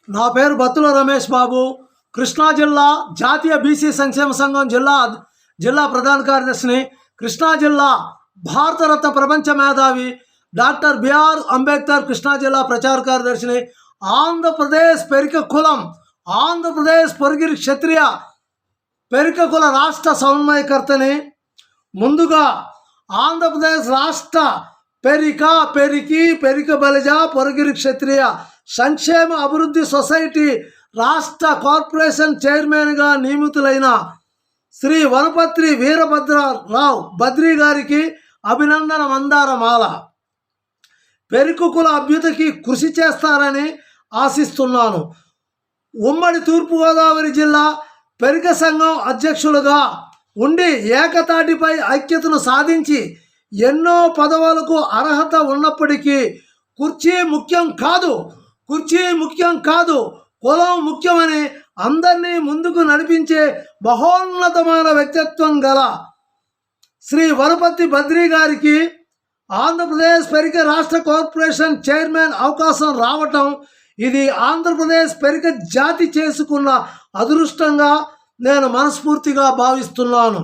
నా పేరు బత్తుల రమేష్ బాబు. కృష్ణా జిల్లా జాతీయ బీసీ సంక్షేమ సంఘం జిల్లా ప్రధాన కార్యదర్శిని. కృష్ణా జిల్లా భారతరత్న ప్రపంచ మేధావి డాక్టర్ బిఆర్ అంబేద్కర్ కృష్ణా జిల్లా ప్రచార కార్యదర్శిని. ఆంధ్రప్రదేశ్ పెరిక కులం, ఆంధ్రప్రదేశ్ పొరిగిరి క్షత్రియ పెరిక కుల రాష్ట్ర సమన్వయకర్తని. ముందుగా ఆంధ్రప్రదేశ్ రాష్ట్ర పెరిక బలిజ పొరిగిరి క్షత్రియ సంక్షేమ అభివృద్ధి సొసైటీ రాష్ట్ర కార్పొరేషన్ చైర్మన్గా నియమితులైన శ్రీ వనపత్రి వీరభద్రరావు బద్రి గారికి అభినందన మందారమాల. పెరిక కుల అభ్యుదయకి కృషి చేస్తారని ఆశిస్తున్నాను. ఉమ్మడి తూర్పుగోదావరి జిల్లా పెరిక సంఘం అధ్యక్షులుగా ఉండి ఏకతాటిపై ఐక్యతను సాధించి ఎన్నో పదవులకు అర్హత ఉన్నప్పటికీ కుర్చీ ముఖ్యం కాదు, కులం ముఖ్యమని అందరినీ ముందుకు నడిపించే మహోన్నతమైన వ్యక్తిత్వం గల శ్రీ వనపత్రి బద్రి గారికి ఆంధ్రప్రదేశ్ పెరిక రాష్ట్ర కార్పొరేషన్ చైర్మన్ అవకాశం రావటం, ఇది ఆంధ్రప్రదేశ్ పెరిక జాతి చేసుకున్న అదృష్టంగా నేను మనస్ఫూర్తిగా భావిస్తున్నాను.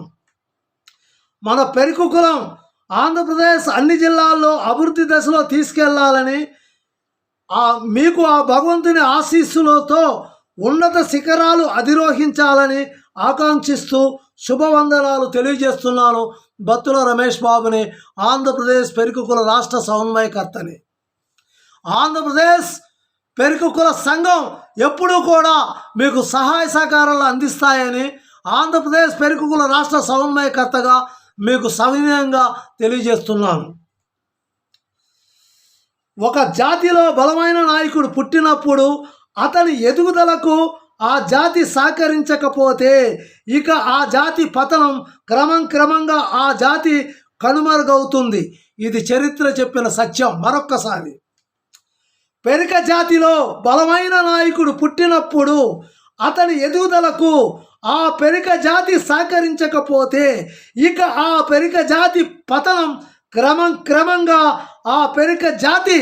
మన పెరిక కులం ఆంధ్రప్రదేశ్ అన్ని జిల్లాల్లో అభివృద్ధి దశలో తీసుకెళ్లాలని, మీకు ఆ భగవంతుని ఆశీస్సులతో ఉన్నత శిఖరాలు అధిరోహించాలని ఆకాంక్షిస్తూ శుభవందనాలు తెలియజేస్తున్నాను. బత్తుల రమేష్ బాబుని, ఆంధ్రప్రదేశ్ పెరిక కుల రాష్ట్ర సమన్వయకర్తని. ఆంధ్రప్రదేశ్ పెరిక కుల సంఘం ఎప్పుడూ కూడా మీకు సహాయ సహకారాలు అందిస్తాయని ఆంధ్రప్రదేశ్ పెరిక కుల రాష్ట్ర సమన్వయకర్తగా మీకు సవినయంగా తెలియజేస్తున్నాను. ఒక జాతిలో బలమైన నాయకుడు పుట్టినప్పుడు అతని ఎదుగుదలకు ఆ జాతి సహకరించకపోతే ఇక ఆ జాతి పతనం క్రమంగా ఆ జాతి కనుమరుగవుతుంది. ఇది చరిత్ర చెప్పిన సత్యం. మరొక్కసారి, పెరిక జాతిలో బలమైన నాయకుడు పుట్టినప్పుడు అతని ఎదుగుదలకు ఆ పెరిక జాతి సహకరించకపోతే ఇక ఆ పెరిక జాతి పతనం క్రమంగా ఆ పెరిక జాతి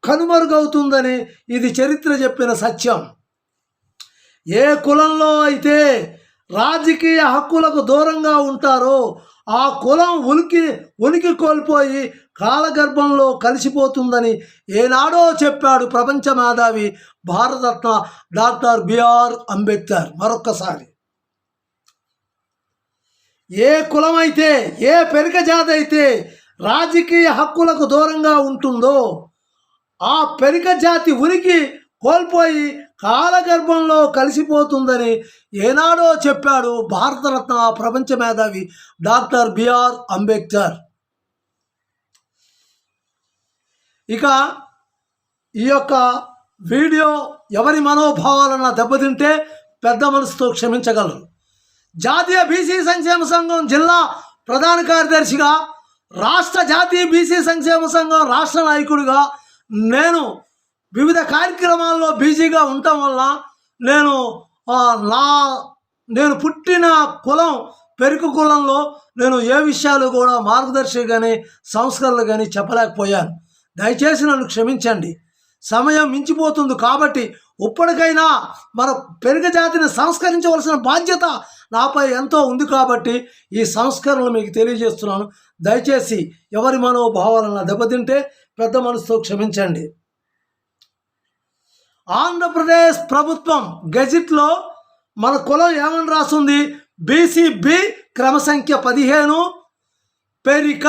కనుమరుగవుతుందని ఇది చరిత్ర చెప్పిన సత్యం. ఏ కులంలో అయితే రాజకీయ హక్కులకు దూరంగా ఉంటారో ఆ కులం ఉనికి కోల్పోయి కాలగర్భంలో కలిసిపోతుందని ఏనాడో చెప్పాడు ప్రపంచ మేధావి భారతరత్న డాక్టర్ బిఆర్ అంబేద్కర్. మరొక్కసారి, ఏ కులమైతే, ఏ పెరిక జాతి అయితే రాజకీయ హక్కులకు దూరంగా ఉంటుందో ఆ పెరిక జాతి ఉనికి కోల్పోయి కాలగర్భంలో కలిసిపోతుందని ఏనాడో చెప్పాడు భారతరత్న ప్రపంచ మేధావి డాక్టర్ బిఆర్ అంబేద్కర్. ఇక ఈ యొక్క వీడియో ఎవరి మనోభావాలన్నా దెబ్బతింటే పెద్ద మనసుతో క్షమించగలరు. జాతీయ బీసీ సంక్షేమ సంఘం జిల్లా ప్రధాన కార్యదర్శిగా, రాష్ట్ర జాతీయ బీసీ సంక్షేమ సంఘం రాష్ట్ర నాయకుడిగా నేను వివిధ కార్యక్రమాల్లో బిజీగా ఉండటం వల్ల నేను పుట్టిన కులం పెరిక కులంలో నేను ఏ విషయాలు కూడా మార్గదర్శి కానీ సంస్కరణలు కానీ చెప్పలేకపోయాను. దయచేసి నన్ను క్షమించండి. సమయం మించిపోతుంది కాబట్టి ఇప్పటికైనా మన పెరిక జాతిని సంస్కరించవలసిన బాధ్యత నాపై ఎంతో ఉంది కాబట్టి ఈ సంస్కరణలు మీకు తెలియజేస్తున్నాను. దయచేసి ఎవరి మనోభావాలను దెబ్బతింటే పెద్ద మనసుతో క్షమించండి. ఆంధ్రప్రదేశ్ ప్రభుత్వం గెజిట్లో మన కులం ఏమని రాస్తుంది? బీసీబీ క్రమసంఖ్య 15 పెరిక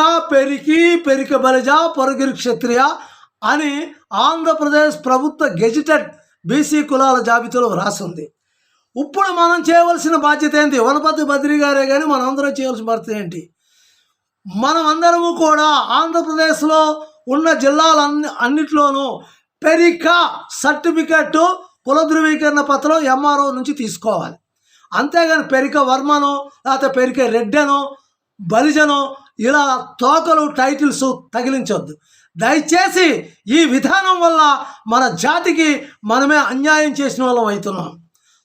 బలిజ పొరిగిరి క్షత్రియ అని ఆంధ్రప్రదేశ్ ప్రభుత్వ గెజిటెడ్ బీసీ కులాల జాబితాలో రాసింది. ఇప్పుడు మనం చేయవలసిన బాధ్యత ఏంటి? వనపత్రి బద్రి గారే కానీ మనందరం చేయవలసిన బాధ్యత ఏంటి? మనమందరము కూడా ఆంధ్రప్రదేశ్లో ఉన్న జిల్లాలన్నిటిలోనూ పెరిక సర్టిఫికెట్ కుల ధృవీకరణ పత్రం ఎంఆర్ఓ నుంచి తీసుకోవాలి. అంతేగాని పెరిక వర్మనో లేకపోతే పెరిక రెడ్డనో బలిజనో ఇలా తోకలు టైటిల్స్ తగిలించొద్దు. దయచేసి ఈ విధానం వల్ల మన జాతికి మనమే అన్యాయం చేసిన వాళ్ళం అవుతున్నాం.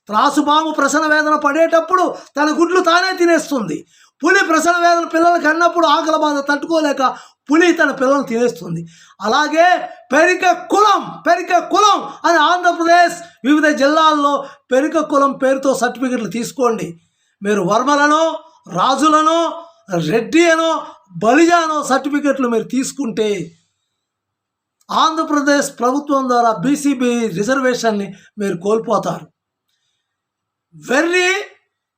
త్రాసుపాము ప్రసవ వేదన పడేటప్పుడు తన గుడ్లు తానే తినేస్తుంది. పులి ప్రసవ వేదన పిల్లలకి అన్నప్పుడు ఆకలి బాధ తట్టుకోలేక పులి తన పిల్లలను తినేస్తుంది. అలాగే పెరిక కులం అని ఆంధ్రప్రదేశ్ వివిధ జిల్లాల్లో పెరిక కులం పేరుతో సర్టిఫికెట్లు తీసుకోండి. మీరు వర్మలను, రాజులను, రెడ్డి అనో, బలిజానో సర్టిఫికెట్లు మీరు తీసుకుంటే ఆంధ్రప్రదేశ్ ప్రభుత్వం ద్వారా బీసీబీ రిజర్వేషన్ని మీరు కోల్పోతారు. వెర్రి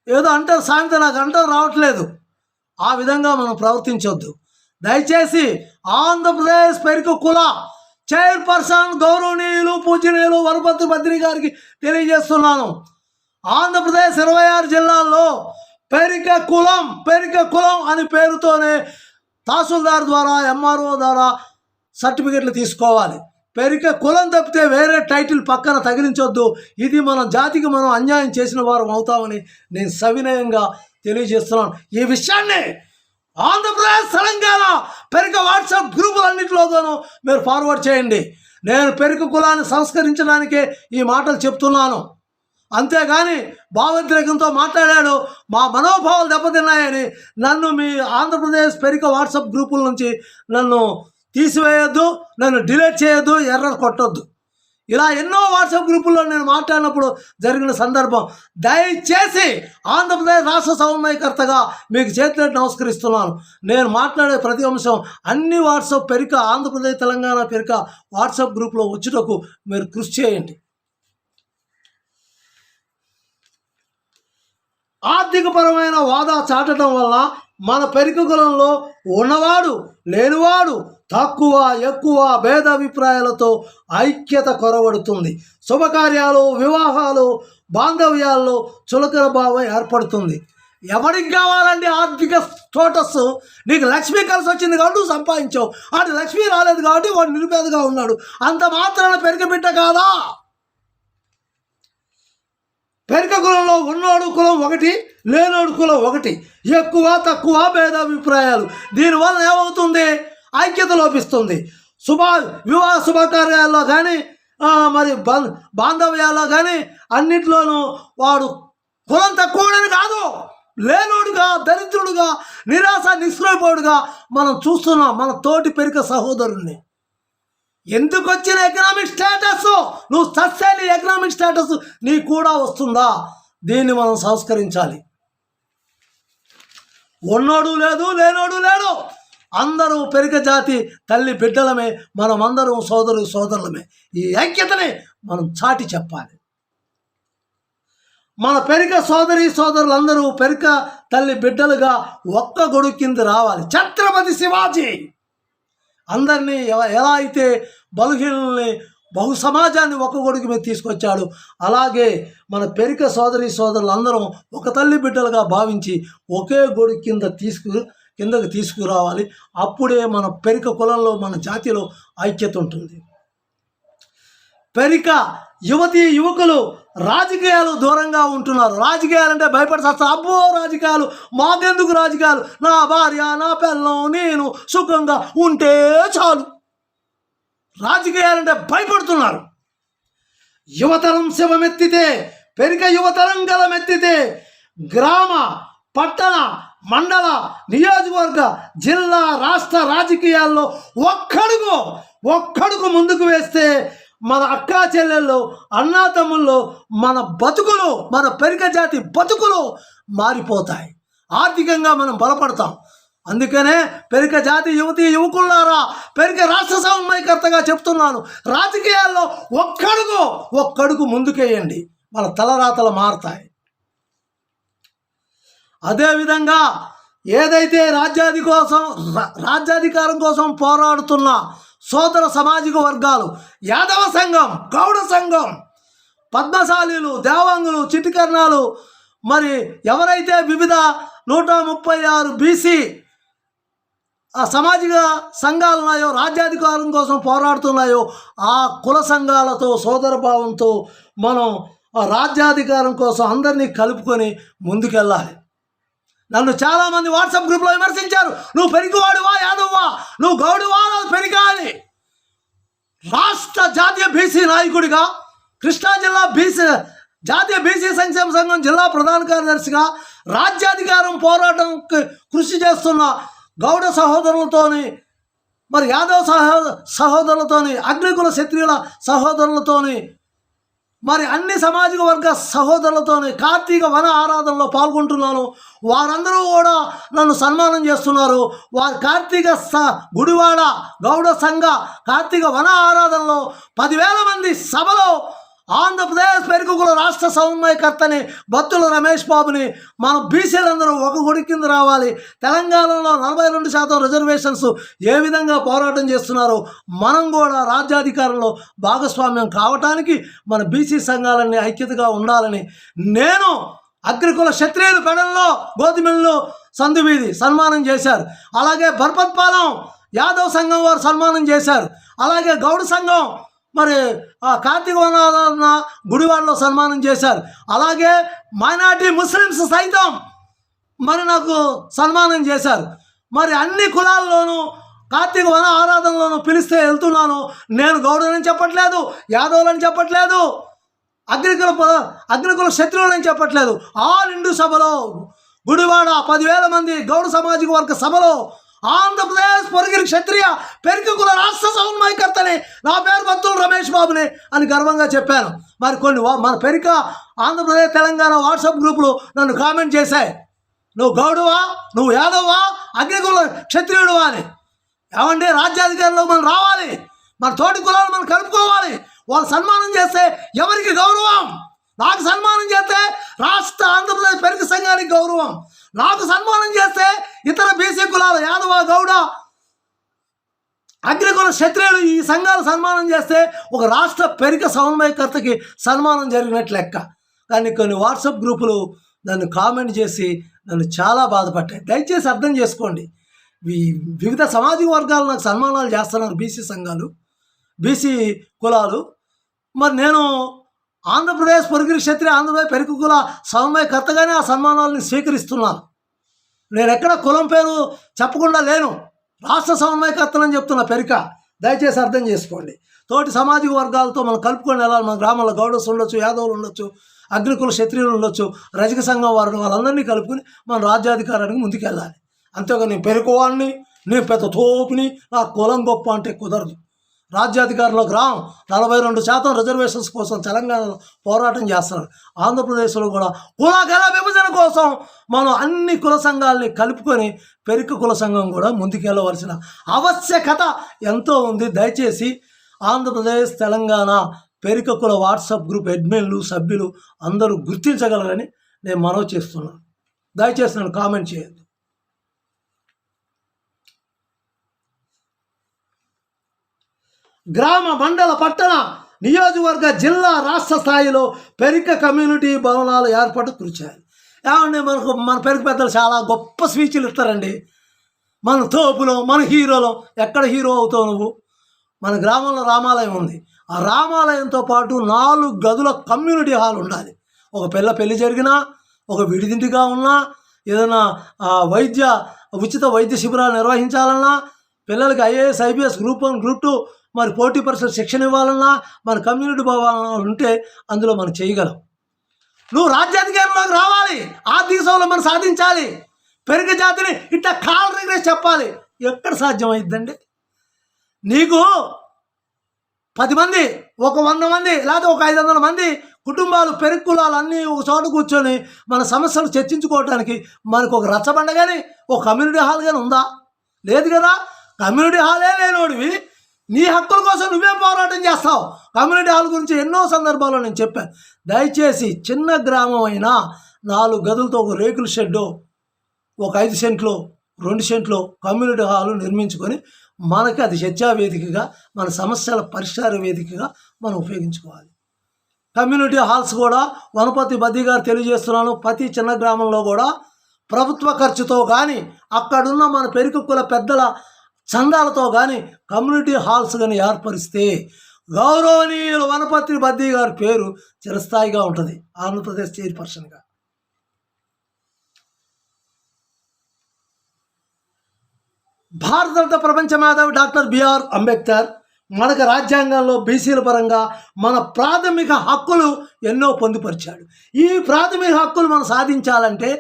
ఏదో అంటారు సామెత, నాకు అంటారు రావట్లేదు. ఆ విధంగా మనం ప్రవర్తించొద్దు. దయచేసి ఆంధ్రప్రదేశ్ పెరిక కుల చైర్పర్సన్ గౌరవనీయులు పూజనీయులు వనపర్తి బద్రి గారికి తెలియజేస్తున్నాను. ఆంధ్రప్రదేశ్ 26 జిల్లాల్లో పెరిక కులం అని పేరుతోనే తహసీల్దార్ ద్వారా, ఎంఆర్ఓ ద్వారా సర్టిఫికెట్లు తీసుకోవాలి. పెరిక కులం తప్పితే వేరే టైటిల్ పక్కన తగిలించొద్దు. ఇది మన జాతికి మనం అన్యాయం చేసిన వారం అవుతామని నేను సవినయంగా తెలియజేస్తున్నాను. ఈ విషయాన్ని ఆంధ్రప్రదేశ్, తెలంగాణ పెరిక వాట్సాప్ గ్రూపులన్నింటిలోనూ మీరు ఫార్వర్డ్ చేయండి. నేను పెరిక కులాన్ని సంస్కరించడానికే ఈ మాటలు చెప్తున్నాను. అంతేగాని భావోద్రేకంతో మాట్లాడాడు, మా మనోభావాలు దెబ్బతిన్నాయని నన్ను మీ ఆంధ్రప్రదేశ్ పెరిక వాట్సాప్ గ్రూపుల నుంచి నన్ను తీసివేయొద్దు, నన్ను డిలీట్ చేయొద్దు, ఎర్రర్ కొట్టొద్దు. ఇలా ఎన్నో వాట్సాప్ గ్రూపుల్లో నేను మాట్లాడినప్పుడు జరిగిన సందర్భం. దయచేసి ఆంధ్రప్రదేశ్ రాష్ట్ర సమన్వయకర్తగా మీకు చేతులెత్తి నమస్కరిస్తున్నాను. నేను మాట్లాడే ప్రతి అంశం అన్ని వాట్సాప్ పెరిక ఆంధ్రప్రదేశ్ తెలంగాణ పెరిక వాట్సాప్ గ్రూప్లో వచ్చుటకు మీరు కృషి చేయండి. ఆర్థికపరమైన వాదా చాటడం వల్ల మన పెరిక కులంలో ఉన్నవాడు లేనివాడు, తక్కువ ఎక్కువ భేదాభిప్రాయాలతో ఐక్యత కొరవడుతుంది. శుభకార్యాలు, వివాహాలు, బాంధవ్యాల్లో చులకన భావం ఏర్పడుతుంది. ఎవరికి కావాలండి ఆర్థిక స్టేటస్? నీకు లక్ష్మి కలిసి వచ్చింది కాబట్టి నువ్వు సంపాదించావు, వాడు లక్ష్మి రాలేదు కాబట్టి వాడు నిరుపేదగా ఉన్నాడు. అంత మాత్రాన పెరిక బిడ్డ కాదా? పెరిక కులంలో ఉన్నోడు కులం ఒకటి, లేనోడు కులం ఒకటి. ఎక్కువ తక్కువ భేదాభిప్రాయాలు. దీనివల్ల ఏమవుతుంది? ఐక్యత లోపిస్తుంది. వివాహ శుభకార్యాల్లో కానీ మరి బాంధవ్యాల్లో కానీ అన్నింటిలోనూ వాడు కులం తక్కువడని కాదు, లేనోడుగా, దరిద్రుడుగా, నిరాశ నిస్పృహుడుగా మనం చూస్తున్నాం మన తోటి పెరిక సహోదరుణ్ణి. ఎందుకు వచ్చిన ఎకనామిక్ స్టేటస్? నువ్వు సస్యాన్ని ఎకనామిక్ స్టేటస్ నీకు కూడా వస్తుందా? దీన్ని మనం సంస్కరించాలి. ఉన్నోడు లేదు, లేనోడు లేడు, అందరూ పెరిక జాతి తల్లి బిడ్డలమే, మనమందరం సోదరులమే. ఈ ఐక్యతని మనం చాటి చెప్పాలి. మన పెరిక సోదరులందరూ పెరిక తల్లి బిడ్డలుగా ఒక్క గొడుగు కింద రావాలి. ఛత్రపతి శివాజీ అందరినీ ఎలా అయితే బలహీనుల్ని, బహు సమాజాన్ని ఒక గొడుగు మీద తీసుకొచ్చాడు, అలాగే మన పెరిక సోదరులందరం ఒక తల్లి బిడ్డలుగా భావించి ఒకే గొడుగు కిందకు తీసుకురావాలి. అప్పుడే మన పెరిక కులంలో, మన జాతిలో ఐక్యత ఉంటుంది. పెరిక యువకులు రాజకీయాలు దూరంగా ఉంటున్నారు. రాజకీయాలంటే భయపడి వస్తారు. అబ్బో రాజకీయాలు మాకెందుకు రాజకీయాలు, నా భార్య, నా పిల్లం, నేను సుఖంగా ఉంటే చాలు. రాజకీయాలంటే భయపడుతున్నారు. యువతరం శివమెత్తితే, పెరిక యువతరం గలమెత్తితే గ్రామ, పట్టణ, మండల, నియోజకవర్గ, జిల్లా, రాష్ట్ర రాజకీయాల్లో ఒక్కడుగు ముందుకు వేస్తే మన అక్కా చెల్లెళ్ళు, అన్నా తమ్ముళ్ళు, మన బతుకులు, మన పెరిక జాతి బతుకులు మారిపోతాయి. ఆర్థికంగా మనం బలపడతాం. అందుకనే పెరిక జాతి యువకులారా, పెరిక రాష్ట్ర సమన్వయకర్తగా చెప్తున్నాను, రాజకీయాల్లో ఒక్కడుగు ముందుకేయండి, మన తలరాతలు మారతాయి. అదేవిధంగా ఏదైతే రాజ్యాధికారం కోసం పోరాడుతున్న సోదర సామాజిక వర్గాలు, యాదవ సంఘం, గౌడ సంఘం, పద్మశాలీలు, దేవాంగులు, చిటికర్ణాలు, మరి ఎవరైతే వివిధ 136 బీసీ సామాజిక సంఘాలు ఉన్నాయో, రాజ్యాధికారం కోసం పోరాడుతున్నాయో, ఆ కుల సంఘాలతో సోదరభావంతో మనం రాజ్యాధికారం కోసం అందరినీ కలుపుకొని ముందుకెళ్ళాలి. నన్ను చాలామంది వాట్సాప్ గ్రూప్లో విమర్శించారు. నువ్వు పెరిగివాడువా, యాదవ్వా, నువ్వు గౌడువా, పెరిగా అని. రాష్ట్ర జాతీయ బీసీ నాయకుడిగా, కృష్ణా జిల్లా జాతీయ బీసీ సంక్షేమ సంఘం జిల్లా ప్రధాన కార్యదర్శిగా, రాజ్యాధికారం పోరాటం కృషి చేస్తున్న గౌడ సహోదరులతోని మరి యాదవ్ సహోదరులతోని, అగ్నికుల క్షత్రియుల సహోదరులతోని, మరి అన్ని సామాజిక వర్గ సహోదరులతోని కార్తీక వన ఆరాధనలో పాల్గొంటున్నాను. వారందరూ కూడా నన్ను సన్మానం చేస్తున్నారు. వారి కార్తీక గుడివాడ గౌడ సంఘ కార్తీక వన ఆరాధనలో 10,000 మంది సభలో ఆంధ్రప్రదేశ్ పెరుగుకుల రాష్ట్ర సమన్వయకర్తని బత్తుల రమేష్ బాబుని మనం బీసీలందరూ ఒక గుడి కింద రావాలి, తెలంగాణలో 42% రిజర్వేషన్స్ ఏ విధంగా పోరాటం చేస్తున్నారో మనం కూడా రాజ్యాధికారంలో భాగస్వామ్యం కావటానికి మన బీసీ సంఘాలన్నీ ఐక్యతగా ఉండాలని నేను అగ్రికుల క్షత్రియులు పెడల్లో గోధుమల్లో సందువీధి సన్మానం చేశారు. అలాగే బర్పత్పాలెం యాదవ్ సంఘం వారు సన్మానం చేశారు. అలాగే గౌడ సంఘం మరి కార్తీక వన గుడివాడలో సన్మానం చేశారు. అలాగే మైనార్టీ ముస్లిమ్స్ సైతం మరి నాకు సన్మానం చేశారు. మరి అన్ని కులాల్లోనూ కార్తీక వన ఆరాధనలోనూ పిలిస్తే వెళ్తున్నాను. నేను గౌడులని చెప్పట్లేదు, యాదవులని చెప్పట్లేదు, అగ్నికుల క్షత్రియులని చెప్పట్లేదు. ఆల్ హిందూ సభలో గుడివాడ 10,000 మంది గౌడ సామాజిక వర్గ సభలో ఆంధ్రప్రదేశ్ పొరిగిరి క్షత్రియ పెరుగుకుల రాష్ట్ర సమన్వయకర్తని, నా పేరు బత్తుల రమేష్ బాబుని అని గర్వంగా చెప్పాను. మరి కొన్ని మన పెరిక ఆంధ్రప్రదేశ్ తెలంగాణ వాట్సాప్ గ్రూపులు నన్ను కామెంట్ చేశాయి, నువ్వు గౌడువా, నువ్వు యాదవ్వా, అగ్నికుల క్షత్రియుడువా అని. ఏమంటే రాజ్యాధికారంలో మనం రావాలి, మన తోటి కులాలు మనం కలుపుకోవాలి. వాళ్ళు సన్మానం చేస్తే ఎవరికి గౌరవం? నాకు సన్మానం చేస్తే రాష్ట్ర ఆంధ్రప్రదేశ్ పెరుగు సంఘానికి గౌరవం. నాకు సన్మానం చేస్తే ఇతర బీసీ కులాలు యాదవ గౌడ అగ్నికుల క్షత్రియులు ఈ సంఘాలు సన్మానం చేస్తే ఒక రాష్ట్ర పెరుగు సమన్వయకర్తకి సన్మానం జరిగినట్లు లెక్క. కానీ కొన్ని వాట్సాప్ గ్రూపులు నన్ను కామెంట్ చేసి నన్ను చాలా బాధపడ్డాయి. దయచేసి అర్థం చేసుకోండి, వివిధ సామాజిక వర్గాలు నాకు సన్మానాలు చేస్తున్నారు బీసీ సంఘాలు, బీసీ కులాలు. మరి నేను ఆంధ్రప్రదేశ్ పొరుగురి క్షత్రియ ఆంధ్రప్రదేశ్ పెరుగు కుల సమన్వయకర్తగానే ఆ సన్మానాలను స్వీకరిస్తున్నాను. నేను ఎక్కడ కులం పేరు చెప్పకుండా లేను, రాష్ట్ర సమన్వయకర్తలని చెప్తున్నా పెరిక. దయచేసి అర్థం చేసుకోండి. తోటి సామాజిక వర్గాలతో మనం కలుపుకొని వెళ్ళాలి. మన గ్రామంలో గౌడస్ ఉండొచ్చు, యాదవులు ఉండొచ్చు, అగ్నికుల క్షత్రియులు ఉండొచ్చు, రజక సంఘం వారిని వాళ్ళందరినీ కలుపుకొని మన రాజ్యాధికారానికి ముందుకెళ్ళాలి. అంతేగా నేను పెరుకోవాడిని, నేను పెద్ద తోపుని, నా కులం గొప్ప అంటే కుదరదు. రాజ్యాధికారంలోకి రాం. 42% రిజర్వేషన్స్ కోసం తెలంగాణలో పోరాటం చేస్తున్నారు. ఆంధ్రప్రదేశ్లో కూడా కులగల విభజన కోసం మనం అన్ని కుల సంఘాలని కలుపుకొని పెరుక కుల సంఘం కూడా ముందుకెళ్ళవలసిన ఆవశ్యకత ఎంతో ఉంది. దయచేసి ఆంధ్రప్రదేశ్ తెలంగాణ పెరుక కుల వాట్సాప్ గ్రూప్ అడ్మిన్లు సభ్యులు అందరూ గుర్తించగలరని నేను మనవి చేస్తున్నాను. దయచేసి నన్ను కామెంట్ చేయొద్దు. గ్రామ మండల పట్టణ నియోజకవర్గ జిల్లా రాష్ట్ర స్థాయిలో పెరిక కమ్యూనిటీ భవనాలు ఏర్పాటు కృషి చేయాలి. ఏమండి మన పెరుగు పెద్దలు చాలా గొప్ప స్పీచ్లు ఇస్తారండి. మన తోపులో మన హీరోలో ఎక్కడ హీరో అవుతావు నువ్వు? మన గ్రామంలో రామాలయం ఉంది. ఆ రామాలయంతో పాటు 4 గదుల కమ్యూనిటీ హాల్ ఉండాలి. ఒక పెళ్లి జరిగినా, ఒక విడిదింటిగా ఉన్నా, ఏదైనా ఉచిత వైద్య శిబిరాలు నిర్వహించాలన్నా, పిల్లలకి ఐఏఎస్ ఐపీఎస్ గ్రూప్ 1 గ్రూప్ 2 మరి పోటీ పరీక్షలు శిక్షణ ఇవ్వాలన్నా మన కమ్యూనిటీ భవనాలు ఉంటే అందులో మనం చేయగలం. నువ్వు రాజ్యాధికారంలోకి రావాలి, ఆర్థిక సౌలభ్యం మనం సాధించాలి, పెరుగు జాతిని ఇట్లా కాళ్ళ దగ్గర చెప్పాలి. ఎక్కడ సాధ్యమైద్దండి? నీకు 10 మంది, ఒక 100 మంది, లేదా ఒక 500 మంది కుటుంబాలు పెరుగు కులాలు అన్నీ ఒక చోట కూర్చొని మన సమస్యలు చర్చించుకోవడానికి మనకు ఒక రచ్చబండ కానీ ఒక కమ్యూనిటీ హాల్ కానీ ఉందా? లేదు కదా. కమ్యూనిటీ హాలే లేనోడివి నీ హక్కుల కోసం నువ్వే పోరాటం చేస్తావు. కమ్యూనిటీ హాల్ గురించి ఎన్నో సందర్భాల్లో నేను చెప్పాను. దయచేసి చిన్న గ్రామం అయినా 4 గదులతో ఒక రేకుల షెడ్డు, ఒక 5 సెంట్లు 2 సెంట్లు కమ్యూనిటీ హాలు నిర్మించుకొని మనకి అది చర్చా వేదికగా, మన సమస్యల పరిష్కార వేదికగా మనం ఉపయోగించుకోవాలి. కమ్యూనిటీ హాల్స్ కూడా వనపతి బద్ది గారు తెలియజేస్తున్నాను, ప్రతి చిన్న గ్రామంలో కూడా ప్రభుత్వ ఖర్చుతో కానీ అక్కడున్న మన పెరుగు కుల పెద్దల చందాలతో కానీ కమ్యూనిటీ హాల్స్ కానీ ఏర్పరిస్తే గౌరవనీయులు వనపతి బద్ది గారి పేరు చిరస్థాయిగా ఉంటుంది ఆంధ్రప్రదేశ్ చైర్పర్సన్గా. భారతరత్న ప్రపంచ మేధావి డాక్టర్ బిఆర్ అంబేద్కర్ మనకు రాజ్యాంగంలో బీసీల పరంగా మన ప్రాథమిక హక్కులు ఎన్నో పొందుపరిచాడు. ఈ ప్రాథమిక హక్కులు మనం సాధించాలంటే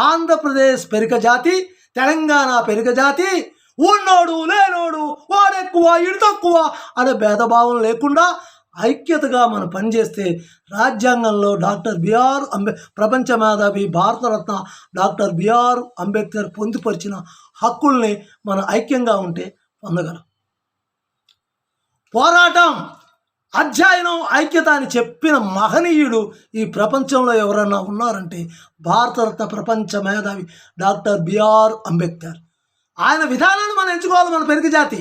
ఆంధ్రప్రదేశ్ పెరుక జాతి, తెలంగాణ పెరుక జాతి ఉన్నోడు లేనోడు, వాడెక్కువ ఈడు తక్కువ అనే భేదభావం లేకుండా ఐక్యతగా మనం పనిచేస్తే రాజ్యాంగంలో డాక్టర్ బిఆర్ ప్రపంచ మేధావి భారతరత్న డాక్టర్ బిఆర్ అంబేద్కర్ పొందుపరిచిన హక్కుల్ని మనం ఐక్యంగా ఉంటే పొందగలం. పోరాటం, అధ్యయనం, ఐక్యత అని చెప్పిన మహనీయుడు ఈ ప్రపంచంలో ఎవరన్నా ఉన్నారంటే భారతరత్న ప్రపంచ మేధావి డాక్టర్ బిఆర్ అంబేద్కర్. ఆయన విధానాన్ని మనం ఎంచుకోవాలి. మన పెరుగు జాతి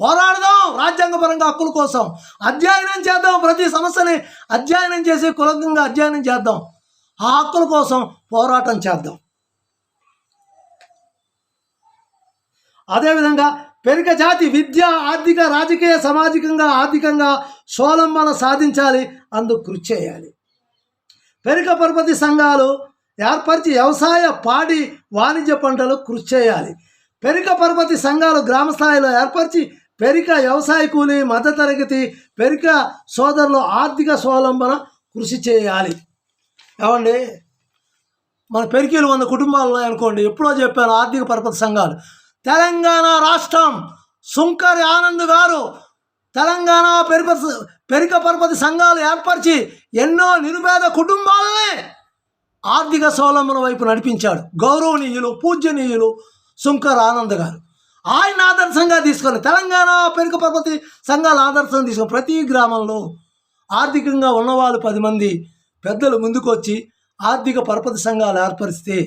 పోరాడదాం, రాజ్యాంగపరంగా హక్కుల కోసం అధ్యయనం చేద్దాం. ప్రతి సమస్యని అధ్యయనం చేసి కులంగా అధ్యయనం చేద్దాం. ఆ హక్కుల కోసం పోరాటం చేద్దాం. అదేవిధంగా పెరుగ జాతి విద్య, ఆర్థిక, రాజకీయ, సామాజికంగా, ఆర్థికంగా స్వావలంబన సాధించాలి. అందుకు కృషి చేయాలి. పెరుగ పరపతి సంఘాలు ఏర్పరిచి వ్యవసాయ, పాడి, వాణిజ్య పంటలు కృషి చేయాలి. పెరుగ పరపతి సంఘాలు గ్రామ స్థాయిలో ఏర్పరిచి పెరిక వ్యవసాయ కూలి, మధ్యతరగతి పెరిక సోదరులు ఆర్థిక స్వావలంబన కృషి చేయాలి. ఏమండి, మన పెరికీలు 100 కుటుంబాలు ఉన్నాయనుకోండి. ఎప్పుడో చెప్పాను ఆర్థిక పరపతి సంఘాలు. తెలంగాణ రాష్ట్రం సుంకరి ఆనంద్ గారు తెలంగాణ పెరిక పరపతి సంఘాలు ఏర్పరిచి ఎన్నో నిరుపేద కుటుంబాలనే ఆర్థిక స్వావలంబన వైపు నడిపించాడు. గౌరవనీయులు, పూజ్యనీయులు సుంకర్ ఆనంద్ గారు. ఆయన ఆదర్శంగా తీసుకొని తెలంగాణ పెరుక పరపతి సంఘాల ఆదర్శంగా తీసుకొని ప్రతి గ్రామంలో ఆర్థికంగా ఉన్నవాళ్ళు 10 మంది పెద్దలు ముందుకు వచ్చి ఆర్థిక పరపతి సంఘాలు ఏర్పరిస్తే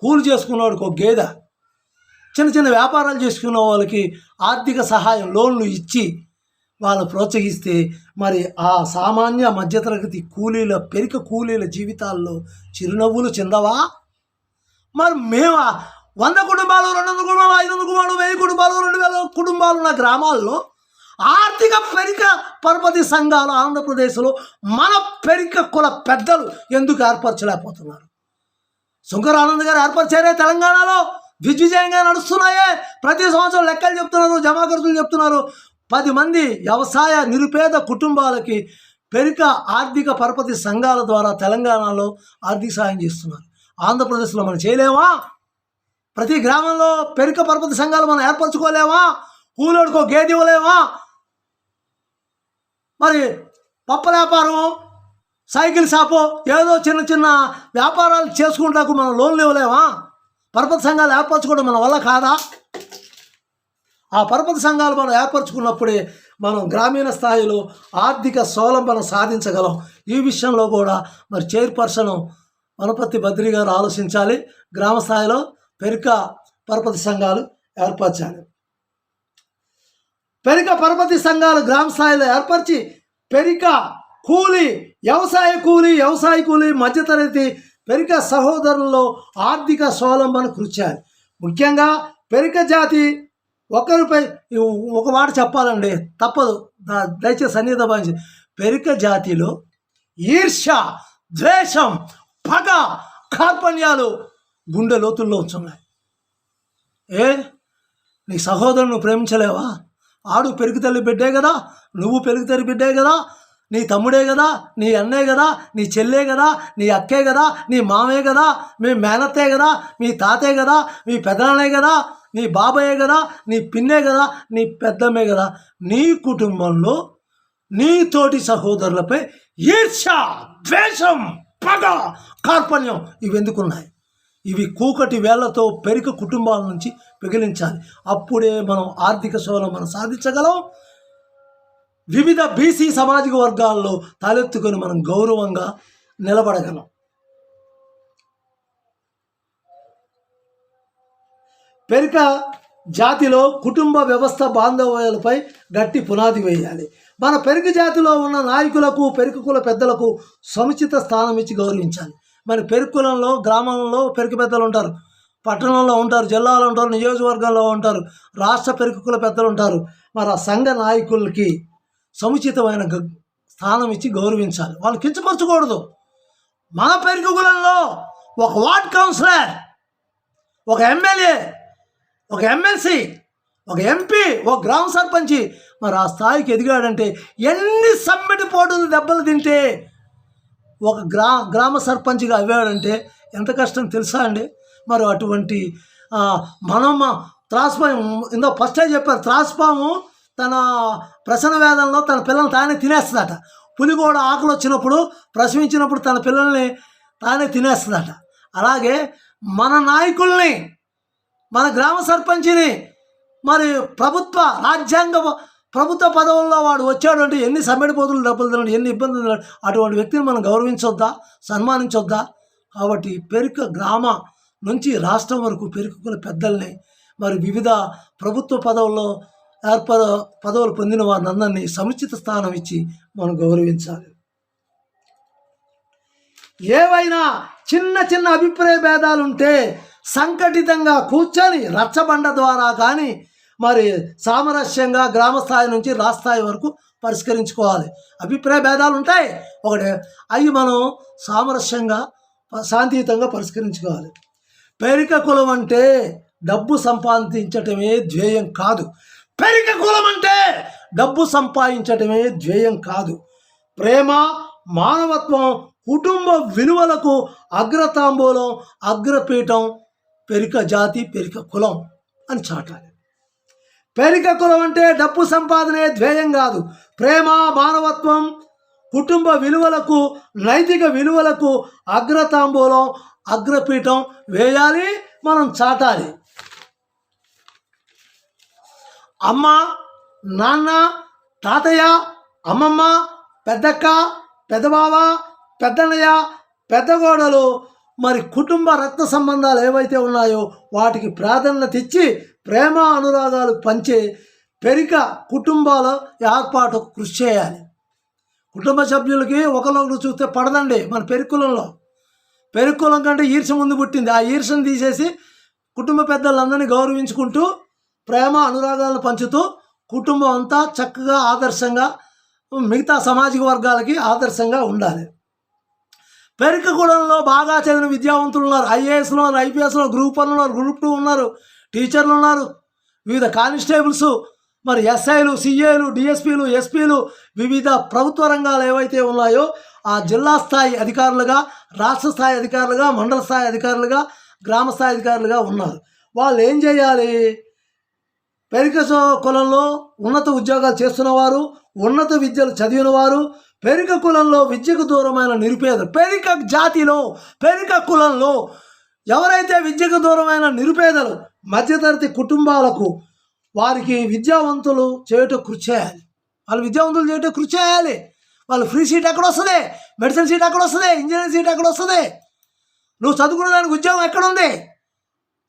కూలి చేసుకున్నవాడికి ఒక గేదె, చిన్న చిన్న వ్యాపారాలు చేసుకున్న వాళ్ళకి ఆర్థిక సహాయం, లోన్లు ఇచ్చి వాళ్ళు ప్రోత్సహిస్తే మరి ఆ సామాన్య మధ్యతరగతి కూలీల పెరిక కూలీల జీవితాల్లో చిరునవ్వులు చెందవా? మరి మేము 100 కుటుంబాలు, 200 కుటుంబాలు, 500 కుటుంబాలు, 1000 కుటుంబాలు, 2000 కుటుంబాలు ఉన్న గ్రామాల్లో ఆర్థిక పెరిక పరపతి సంఘాలు ఆంధ్రప్రదేశ్లో మన పెరిక కుల పెద్దలు ఎందుకు ఏర్పరచలేకపోతున్నారు? శంకర్ ఆనంద్ గారు ఏర్పరిచారే. తెలంగాణలో దిగ్విజయంగా నడుస్తున్నాయే. ప్రతి సంవత్సరం లెక్కలు చెప్తున్నారు, జమా ఖర్చులు చెప్తున్నారు. 10 మంది వ్యవసాయ నిరుపేద కుటుంబాలకి పెరిక ఆర్థిక పరపతి సంఘాల ద్వారా తెలంగాణలో ఆర్థిక సాయం చేస్తున్నారు. ఆంధ్రప్రదేశ్లో మనం చేయలేమా? ప్రతి గ్రామంలో పెరిక పరపతి సంఘాలు మనం ఏర్పరచుకోలేమా? కూలోడికో గేదె ఇవ్వలేమా? మరి పప్ప వ్యాపారం, సైకిల్ షాపు, ఏదో చిన్న చిన్న వ్యాపారాలు చేసుకుంటాకు మనం లోన్లు ఇవ్వలేమా? పరపతి సంఘాలు ఏర్పరచుకోవడం మన వల్ల కాదా? ఆ పరపతి సంఘాలు మనం ఏర్పరచుకున్నప్పుడే మనం గ్రామీణ స్థాయిలో ఆర్థిక స్వావలంబన సాధించగలం. ఈ విషయంలో కూడా మరి చైర్పర్సన్ వనపర్తి బద్రి గారు ఆలోచించాలి. గ్రామ స్థాయిలో పెరిక పరపతి సంఘాలు ఏర్పరచాలి. పెరిక పరపతి సంఘాలు గ్రామ స్థాయిలో ఏర్పరిచి పెరిక కూలి, వ్యవసాయ కూలి, మధ్యతరగతి పెరిక సహోదరుల్లో ఆర్థిక స్వావలంబన కృషి చేయాలి. ముఖ్యంగా పెరిక జాతి ఒకరిపై ఒక మాట చెప్పాలండి, తప్పదు, దయచేసి సన్నిహిత భావించి. పెరిక జాతిలో ఈర్ష్య, ద్వేషం, పగ, కార్పణ్యాలు గుండె లోతుల్లో ఉంచున్నాయి. నీ సహోదరుని ప్రేమించలేవా? ఆడు పెరుగు తల్లి బిడ్డే కదా, నువ్వు పెరుగు తల్లి బిడ్డే కదా, నీ తమ్ముడే కదా, నీ అన్నే కదా, నీ చెల్లే కదా, నీ అక్కే కదా, నీ మామే కదా, మీ మేనత్తే కదా, మీ తాతే కదా, మీ పెదనాన్నే కదా, నీ బాబాయే కదా, నీ పిన్నే కదా, నీ పెద్దమ్మే కదా. నీ కుటుంబంలో నీ తోటి సహోదరులపై ఈర్ష్య, ద్వేషం, పగ, కార్పణ్యం ఇవి ఎందుకున్నాయి? ఇవి కూకటి వేళ్లతో పెరిక కుటుంబాల నుంచి పిగిలించాలి. అప్పుడే మనం ఆర్థిక స్వావలంబన సాధించగలం. వివిధ బీసీ సామాజిక వర్గాల్లో తలెత్తుకొని మనం గౌరవంగా నిలబడగలం. పెరిక జాతిలో కుటుంబ వ్యవస్థ బాంధవ్యాలపై గట్టి పునాది వేయాలి. మన పెరుగు జాతిలో ఉన్న నాయకులకు, పెరుగు కుల పెద్దలకు సముచిత స్థానం ఇచ్చి గౌరవించాలి. మరి పెరుగు కులంలో, గ్రామంలో పెరుగు పెద్దలు ఉంటారు, పట్టణంలో ఉంటారు, జిల్లాలో ఉంటారు, నియోజకవర్గాల్లో ఉంటారు, రాష్ట్ర పెరుగు కుల పెద్దలు ఉంటారు. మరి ఆ సంఘ నాయకులకి సముచితమైన స్థానం ఇచ్చి గౌరవించాలి. వాళ్ళు కించపరచకూడదు. మన పెరుగు కులంలో ఒక వార్డ్ కౌన్సిలర్, ఒక ఎమ్మెల్యే, ఒక ఎమ్మెల్సీ, ఒక ఎంపీ, ఒక గ్రామ సర్పంచి మరి ఆ స్థాయికి ఎదిగాడంటే ఎన్ని సమ్మెటి పోటులు దెబ్బలు తింటే ఒక గ్రామ సర్పంచ్గా అవ్వాడంటే ఎంత కష్టం తెలుసా అండి? మరి అటువంటి మనం త్రాసుపాము ఇందో ఫస్టే చెప్పారు, త్రాసుపాము తన ప్రసన వేదంలో తన పిల్లల్ని తానే తినేస్తుందట. పులి కూడా ఆకలి వచ్చినప్పుడు ప్రసవించినప్పుడు తన పిల్లల్ని తానే తినేస్తుందట. అలాగే మన నాయకుల్ని, మన గ్రామ సర్పంచిని, మరి ప్రభుత్వ పదవుల్లో వాడు వచ్చాడు అంటే ఎన్ని సమ్మెడిపోతులు డబ్బులు తినడు, ఎన్ని ఇబ్బందులు తినడు, అటువంటి వ్యక్తిని మనం గౌరవించొద్దా, సన్మానించొద్దా? కాబట్టి పెరుక గ్రామ నుంచి రాష్ట్రం వరకు పెరుకుల పెద్దల్ని, మరి వివిధ ప్రభుత్వ పదవుల్లో పదవులు పొందిన వారిని అందరినీ సముచిత స్థానం ఇచ్చి మనం గౌరవించాలి. ఏవైనా చిన్న చిన్న అభిప్రాయ భేదాలు ఉంటే సంఘటితంగా కూర్చొని రచ్చబండ ద్వారా కానీ మరి సామరస్యంగా గ్రామ స్థాయి నుంచి రాష్ట్ర స్థాయి వరకు పరిష్కరించుకోవాలి. అభిప్రాయ భేదాలు ఉంటాయి ఒకటే, అవి మనం సామరస్యంగా శాంతియుతంగా పరిష్కరించుకోవాలి. పెరిక కులం అంటే డబ్బు సంపాదించటమే ధ్యేయం కాదు. పెరిక కులం అంటే డబ్బు సంపాదించటమే ధ్యేయం కాదు. ప్రేమ, మానవత్వం, కుటుంబ విలువలకు అగ్రతాంబూలం, అగ్రపీఠం పెరిక జాతి, పెరిక కులం అని చాటాలి. పెరిక కులం అంటే డబ్బు సంపాదనే ధ్యేయం కాదు. ప్రేమ, మానవత్వం, కుటుంబ విలువలకు, నైతిక విలువలకు అగ్రతాంబూలం, అగ్రపీఠం వేయాలి, మనం చాటాలి. అమ్మ, నాన్న, తాతయ్య, అమ్మమ్మ, పెద్దక్క, పెద్దబావ, పెద్దన్నయ్య, పెద్దగోడలు, మరి కుటుంబ రక్త సంబంధాలు ఏవైతే ఉన్నాయో వాటికి ప్రాధాన్యత ఇచ్చి ప్రేమ అనురాగాలు పంచే పెరిక కుటుంబాల ఏర్పాటుకు కృషి చేయాలి. కుటుంబ సభ్యులకి ఒకరినొకరు చూస్తే పడదండి. మన పెరుకులంలో పెరుకులం కంటే ఈర్ష్య ముందు పుట్టింది. ఆ ఈర్ష్యను తీసేసి కుటుంబ పెద్దలందరినీ గౌరవించుకుంటూ ప్రేమ అనురాగాలను పంచుతూ కుటుంబం అంతా చక్కగా ఆదర్శంగా మిగతా సామాజిక వర్గాలకి ఆదర్శంగా ఉండాలి. పెరికగూడెంలో బాగా చదివిన విద్యావంతులు ఉన్నారు. ఐఏఎస్లో ఉన్నారు, ఐపీఎస్లో, గ్రూప్ 1 ఉన్నారు, గ్రూప్ 2 ఉన్నారు, టీచర్లు ఉన్నారు, వివిధ కానిస్టేబుల్స్, మరి ఎస్ఐలు, సిఏలు, డిఎస్పీలు, ఎస్పీలు, వివిధ ప్రభుత్వ రంగాలు ఏవైతే ఉన్నాయో ఆ జిల్లా స్థాయి అధికారులుగా, రాష్ట్ర స్థాయి అధికారులుగా, మండల స్థాయి అధికారులుగా, గ్రామ స్థాయి అధికారులుగా ఉన్నారు. వాళ్ళు ఏం చేయాలి? పెరిక కులంలో ఉన్నత ఉద్యోగాలు చేస్తున్నవారు, ఉన్నత విద్యలు చదివిన వారు, పెరిక కులంలో విద్యకు దూరమైన నిరుపేదలు, పెరిక జాతిలో, పెరిక కులంలో ఎవరైతే విద్యకు దూరమైన నిరుపేదలు, మధ్యతరగతి కుటుంబాలకు వారికి విద్యావంతులు చేయటం కృషి చేయాలి. వాళ్ళు విద్యావంతులు చేయటం కృషి చేయాలి. వాళ్ళు ఫ్రీ సీట్ ఎక్కడ వస్తుంది? మెడిసిన్ సీట్ ఎక్కడ వస్తుంది? ఇంజనీరింగ్ సీట్ ఎక్కడ వస్తుంది? నువ్వు చదువుకున్న దానికి ఉద్యోగం ఎక్కడుంది?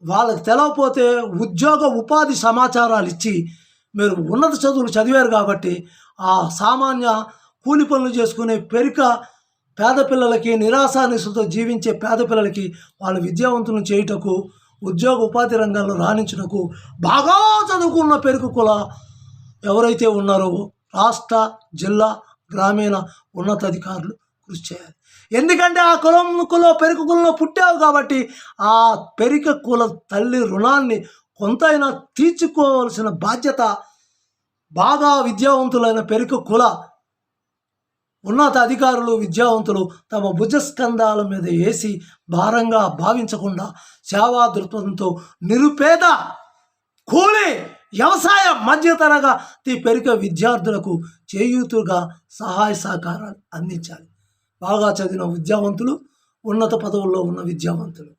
వాళ్ళకి తెలవకపోతే ఉద్యోగ ఉపాధి సమాచారాలు ఇచ్చి మీరు ఉన్నత చదువులు చదివారు కాబట్టి ఆ సామాన్య కూలి పనులు చేసుకునే పెరిక పేద పిల్లలకి, నిరాశానిసులతో జీవించే పేద పిల్లలకి వాళ్ళ విద్యావంతులను చేయుటకు, ఉద్యోగ ఉపాధి రంగాల్లో రాణించుటకు బాగా చదువుకున్న పెరుకు కుల ఎవరైతే ఉన్నారో రాష్ట్ర, జిల్లా, గ్రామీణ ఉన్నతాధికారులు కృషి చేయాలి. ఎందుకంటే ఆ కులంలో పెరుకు కులంలో పుట్టావు కాబట్టి ఆ పెరిక కుల తల్లి రుణాన్ని కొంతైనా తీర్చుకోవాల్సిన బాధ్యత బాగా విద్యావంతులైన పెరిక కుల ఉన్నత అధికారులు, విద్యావంతులు తమ భుజస్కంధాల మీద వేసి భారంగా భావించకుండా సేవా దృక్పథంతో నిరుపేద, కూలి, వ్యవసాయ మధ్యతరగతి పెరిక విద్యార్థులకు చేయూతుగా సహాయ సహకారాలు అందించాలి. బాగా చదివిన విద్యావంతులు, ఉన్నత పదవుల్లో ఉన్న విద్యావంతులు.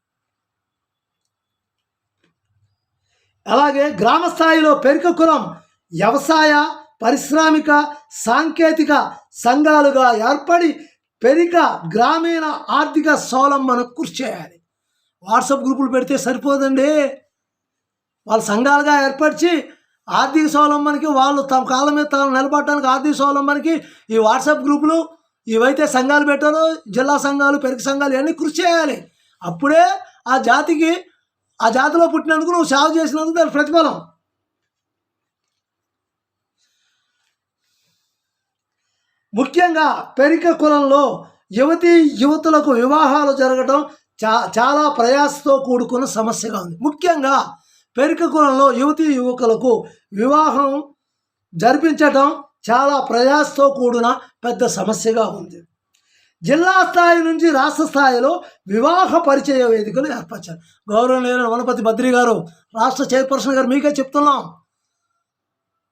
అలాగే గ్రామ స్థాయిలో పెరిక కులం వ్యవసాయ, పారిశ్రామిక, సాంకేతిక సంఘాలుగా ఏర్పడి పెరిక గ్రామీణ ఆర్థిక స్వావలంబనకు కృషి చేయాలి. వాట్సాప్ గ్రూపులు పెడితే సరిపోదండి. వాళ్ళ సంఘాలుగా ఏర్పరిచి ఆర్థిక స్వావలంబనకి, వాళ్ళు తమ కాళ్ళ మీద తాను నిలబడటానికి ఆర్థిక స్వావలంబనకి ఈ వాట్సాప్ గ్రూపులు ఇవైతే సంఘాలు పెట్టారో, జిల్లా సంఘాలు, పెరిక సంఘాలు ఇవన్నీ కృషి చేయాలి. అప్పుడే ఆ జాతికి, ఆ జాతిలో పుట్టినందుకు నువ్వు సేవ చేసినందుకు దాని ప్రతిఫలం. ముఖ్యంగా పెరిక కులంలో యువతులకు వివాహాలు జరగడం చాలా ప్రయాసతో కూడుకున్న సమస్యగా ఉంది. ముఖ్యంగా పెరిక కులంలో యువకులకు వివాహం జరిపించడం చాలా ప్రయాసతో కూడిన పెద్ద సమస్యగా ఉంది. జిల్లా స్థాయి నుంచి రాష్ట్ర స్థాయిలో వివాహ పరిచయ వేదికలు ఏర్పరిచారు. గౌరవనీయులు వనపతి బద్రి గారు, రాష్ట్ర చైర్పర్సన్ గారు, మీకే చెప్తున్నాం.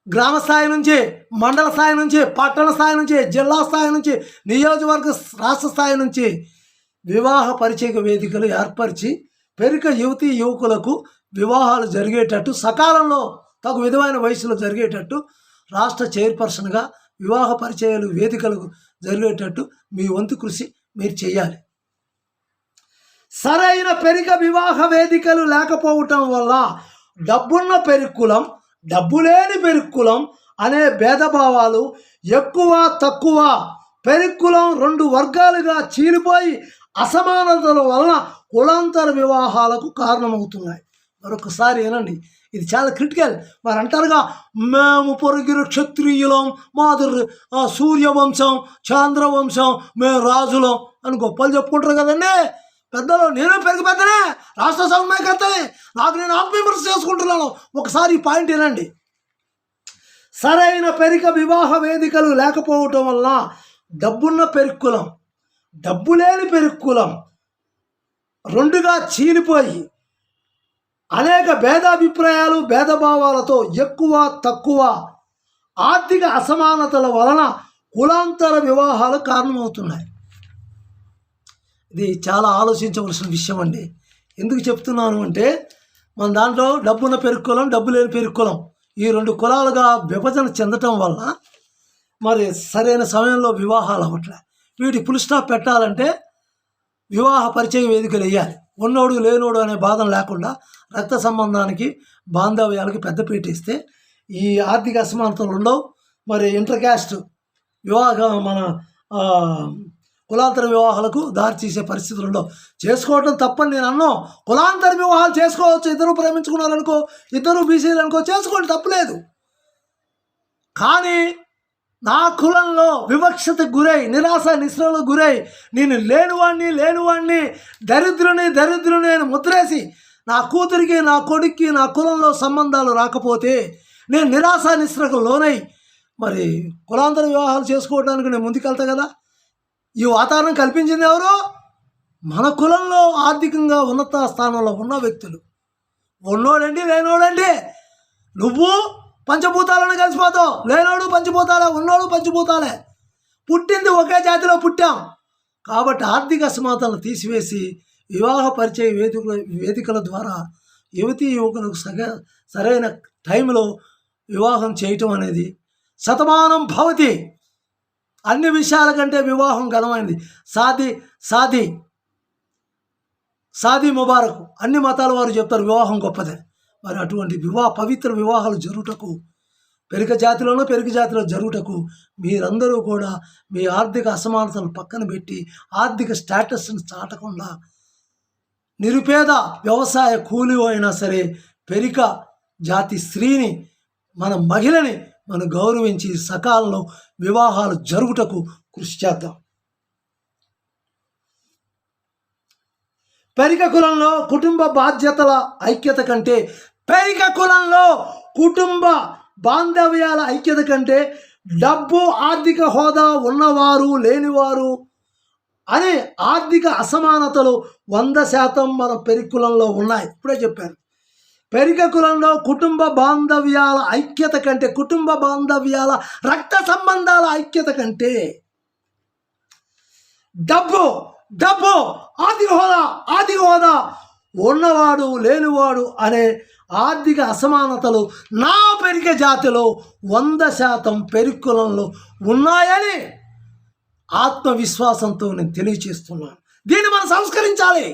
గ్రామ స్థాయి నుంచి, మండల స్థాయి నుంచి, పట్టణ స్థాయి నుంచి, జిల్లా స్థాయి నుంచి, నియోజకవర్గ రాష్ట్ర స్థాయి నుంచి వివాహ పరిచయ వేదికలు ఏర్పరిచి పెరిక యువతీ యువకులకు వివాహాలు జరిగేటట్టు, సకాలంలో తగు విధమైన వయసులో జరిగేటట్టు రాష్ట్ర చైర్పర్సన్గా వివాహ పరిచయాలు వేదికలకు జరిగేటట్టు మీ వంతు కృషి మీరు చేయాలి. సరైన పెరిక వివాహ వేదికలు లేకపోవటం వల్ల డబ్బున్న పెరుక్కులం, డబ్బు లేని పెరుక్కులం అనే భేదభావాలు, ఎక్కువ తక్కువ పెరుక్కులం 2 వర్గాలుగా చీలిపోయి అసమానతల వలన కులాంతర వివాహాలకు కారణమవుతున్నాయి. మరొకసారి ఏనండి, ఇది చాలా క్రిటికల్. మరి అంటారుగా, మేము పొరుగిరు క్షత్రియులం, మాది సూర్యవంశం, చంద్రవంశం, మేము రాజులం అని గొప్పలు చెప్పుకుంటారు కదండి పెద్దలు. నేను పెరిగి పెద్దనే, రాష్ట్ర సమన్వయకర్తనే, నాకు నేను ఆత్మవిమర్శ చేసుకుంటున్నాను. ఒకసారి ఈ పాయింట్ ఏనండి. సరైన పెరిక వివాహ వేదికలు లేకపోవటం వల్ల డబ్బున్న పెరుక్కులం, డబ్బు లేని పెరుక్కులం 2గా చీలిపోయి అనేక భేదాభిప్రాయాలు, భేదభావాలతో ఎక్కువ తక్కువ ఆర్థిక అసమానతల వలన కులాంతర వివాహాలు కారణమవుతున్నాయి. ఇది చాలా ఆలోచించవలసిన విషయం అండి. ఎందుకు చెప్తున్నాను అంటే, మన దాంట్లో డబ్బున్న పెరుక్కులం, డబ్బు లేని పెరుక్కులం ఈ 2 కులాలుగా విభజన చెందటం వల్ల మరి సరైన సమయంలో వివాహాలు అవ్వట్లే. వీటి ఫుల్ స్టాప్ పెట్టాలంటే వివాహ పరిచయ వేదికలు వేయాలి. ఉన్నోడు లేనోడు అనే బాధం లేకుండా రక్త సంబంధానికి, బాంధవ్యాలకి పెద్దపీట ఇస్తే ఈ ఆర్థిక అసమానతలు ఉండవు. మరి ఇంటర్ క్యాస్ట్ మన కులాంతర వివాహాలకు దారి తీసే పరిస్థితులు ఉండవు. చేసుకోవటం తప్పని నేను అన్నాను. కులాంతర వివాహాలు చేసుకోవచ్చు, ఇద్దరు ప్రేమించుకున్నారనుకో, ఇద్దరు బీసీలు అనుకో, చేసుకోండి, తప్పలేదు. కానీ నా కులంలో వివక్షతకు గురై, నిరాశ నిస్సలకు గురై, నేను లేనివాడిని దరిద్రుని అని ముద్రేసి నా కూతురికి, నా కొడుక్కి, నా కులంలో సంబంధాలు రాకపోతే నేను నిరాశ నిస్సలకు లోనై మరి కులాంతర వివాహాలు చేసుకోవడానికి నేను ముందుకెళ్తా కదా. ఈ వాతావరణం కల్పించింది ఎవరు? మన కులంలో ఆర్థికంగా ఉన్నత స్థానంలో ఉన్న వ్యక్తులు. ఉన్నోడండి లేనోడండి, నువ్వు పంచభూతాలను కలిసిపోతావు. లేనోడు పంచభూతాలే, ఉన్నోడు పంచభూతాలే. పుట్టింది ఒకే జాతిలో పుట్టాం కాబట్టి ఆర్థిక అసమానతలను తీసివేసి వివాహ పరిచయ వేదికల ద్వారా యువతీ యువకులకు సరైన టైంలో వివాహం చేయటం అనేది శతమానం భవతి. అన్ని విషయాల కంటే వివాహం ఘనమైనది. సాది ముబారక్, అన్ని మతాల వారు చెప్తారు వివాహం గొప్పదే. మరి అటువంటి పవిత్ర వివాహాలు జరుగుటకు, పెరిక జాతిలో జరుగుటకు మీరందరూ కూడా మీ ఆర్థిక అసమానతలు పక్కన పెట్టి, ఆర్థిక స్టేటస్ని చాటకుండా, నిరుపేద వ్యవసాయ కూలి అయినా సరే పెరిక జాతి స్త్రీని, మన మహిళని మనం గౌరవించి సకాలంలో వివాహాలు జరుగుటకు కృషి చేద్దాం. పెరిక కులంలో కుటుంబ బాధ్యతల ఐక్యత కంటే, పెరిక కులంలో కుటుంబ బాంధవ్యాల ఐక్యత కంటే డబ్బు, ఆర్థిక హోదా ఉన్నవారు లేనివారు అనే ఆర్థిక అసమానతలు 100% మన పెరిక కులంలో ఉన్నాయి. ఇప్పుడే చెప్పాను. పెరిక కులంలో కుటుంబ బాంధవ్యాల ఐక్యత కంటే, కుటుంబ బాంధవ్యాల రక్త సంబంధాల ఐక్యత కంటే డబ్బు ఆర్థిక హోదా ఉన్నవాడు లేనివాడు అనే ఆర్థిక అసమానతలు నా పెరిక జాతిలో 100% పెరిక కులంలో ఉన్నాయని ఆత్మవిశ్వాసంతో నేను తెలియచేస్తున్నాను. దీన్ని మనం సంస్కరించాలి.